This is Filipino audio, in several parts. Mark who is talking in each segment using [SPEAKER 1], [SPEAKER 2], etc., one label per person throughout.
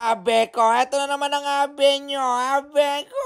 [SPEAKER 1] Abe ko, eto na naman ang abe nyo, abe ko.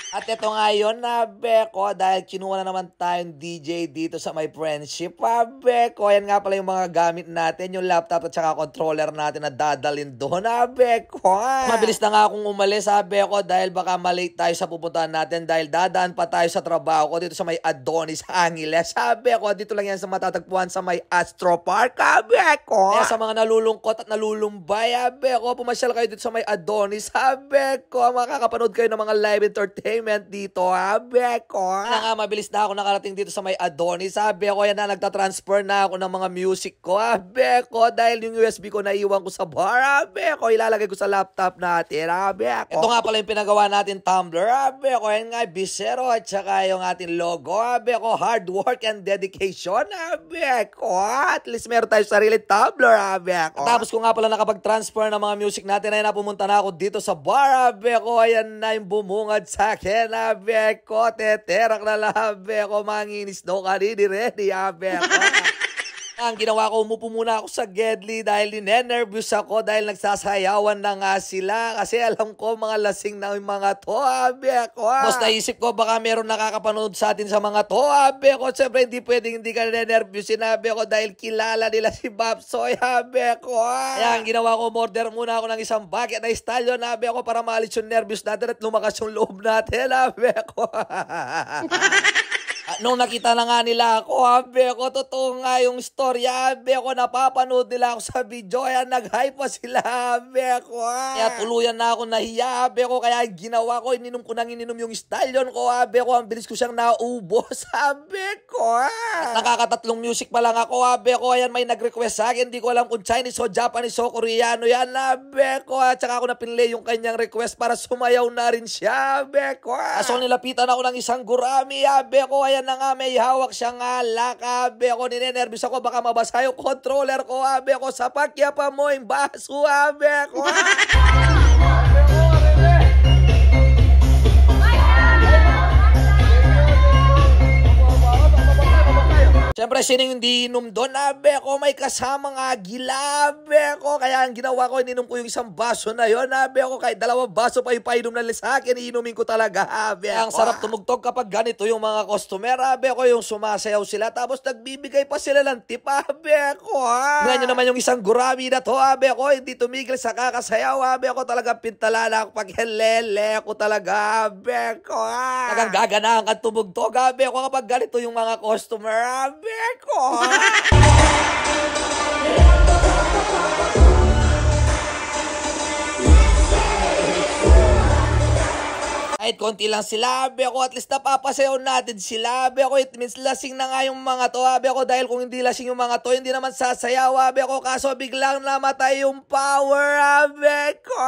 [SPEAKER 1] At ito nga yun, abe ko, dahil kinuha na naman tayong DJ dito sa my friendship, abe ko. Yan nga pala yung mga gamit natin, yung laptop at saka controller natin na dadalhin doon, abe ko. Mabilis na nga akong umalis, abe ko, dahil baka malate tayo sa pupuntahan natin dahil dadaan pa tayo sa trabaho ko dito sa may Adonis Angeles, abe ko. Dito lang yan sa matatagpuan sa may Astro Park, abe ko. Kaya sa mga nalulungkot at nalulumbay, abe ko, pumasyal kayo dito sa may Adonis, abe ko. Makakapanood kayo ng mga live entertainment dito, abe ko. Kaya nga, mabilis na ako nakarating dito sa may Adonis, abe ko. Yan na, nagtatransfer na ako ng mga music ko, abe ko. Dahil yung USB ko naiwan ko sa bar, abe ko. Ilalagay ko sa laptop natin, abe ko. Ito nga pala yung pinagawa natin tumbler, abe ko. Yan nga, Bisero at saka yung ating logo, abe ko. Hard work and dedication, abe ko. At least meron tayo sarili tumbler, abe ko. Tapos ko nga pala nakapag-transfer ng mga music natin, ay napumunta na ako dito sa bar, abe ko. Ayan na yung bumungad sa akin, abe ko. Teterak na lang, abe ko. Manginis daw kanini ready, abe ko. Ang ginawa ko, umupo muna ako sa Gedli dahil ninenervyos ako dahil nagsasayawan na nga sila. Kasi alam ko, mga lasing na yung mga to, abe ko. Mas naisip ko, baka meron nakakapanood sa atin sa mga to, abe ko. Siyempre, hindi pwedeng hindi ka ninenervyos, abe ko, dahil kilala nila si Babsoy, abe ko. Kaya ang ginawa ko, order muna ako ng isang bucket na stallion, abe ko, para maalis yung nervyos natin at lumakas yung loob natin, abe ko. Nung nakita na nga nila ako, abe ko, totoo nga yung storya, abe ko, napapanood nila ako sa video, kaya nag-hype pa sila, abe ko. Kaya tuluyan na ako nahiya, abe ko, kaya ginawa ko, ininom ko nang ininom yung stallion ko, abe ko, ang bilis ko siyang naubos, abe ko. At nakakatatlong music pa lang ako, abe ko, ayan may nag-request sa akin, hindi ko alam kung Chinese o Japanese o Koreano yan, abe ko. At saka ako napinlay yung kanyang request para sumayaw na rin siya, abe ko. So nilapitan ako ng isang gurami, abe ko, ayan na nga, may hawak siyang alak, abe ko. Ninenervyos ako, baka mabasa yung controller ko, abe ko. Sa pakyapan mo yung baso, abe ko. Siyempre, sino yung di inom doon, abe ko? May kasamang agila, abe ko. Kaya ang ginawa ko, ininom ko yung isang baso na yon, abe ko. Kahit 2 baso pa yung painom na sa akin, iinumin ko talaga, abe ko. Ang sarap tumugtog kapag ganito yung mga customer, abe ko, yung sumasayaw sila. Tapos nagbibigay pa sila ng tip, abe ko. Ganyan naman yung isang gurami na to, abe ko. Hindi tumigil sa kakasayaw, abe ko. Talagang pintalala ako pag helele ko talaga, abe ko. Talagang gaganahan kang tumugtog, abe ko, kapag ganito yung mga customer, abe ko. Kahit konti lang sila, abe ko, at least napapasayaw natin sila, abe ko. It means lasing na nga yung mga to, abe ko, dahil kung hindi lasing yung mga to, hindi naman sasayaw, abe ko. Kaso biglang namatay yung power, abe ko.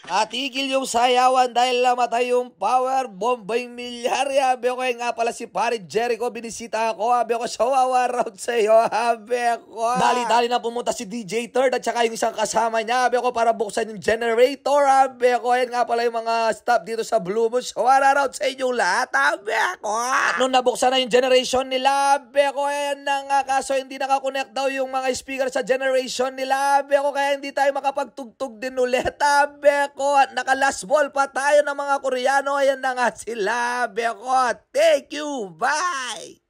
[SPEAKER 1] Natigil yung sayawan dahil namatay yung power. Bombay milyar, abe ko. Nga pala si pare Jericho, binisita ako, abe ko. Shawawa round sa'yo, abe ko. Dali-dali na pumunta si DJ Third at saka yung isang kasama niya, abe ko, para buksan yung generator, abe ko. Yan nga pala yung mga staff dito sa Blue Moon. Shawawa round sa inyong lahat, abe ko. Nung nabuksan na yung generation nila, abe ko, yan na nga, kaso hindi nakakonect daw yung mga speaker sa generation nila, abe ko. Kaya hindi tayo makapagtugtog din ulit, abe ko. At naka-last ball pa tayo ng mga Koreano. Ayan na nga sila, abe ko. Thank you, bye!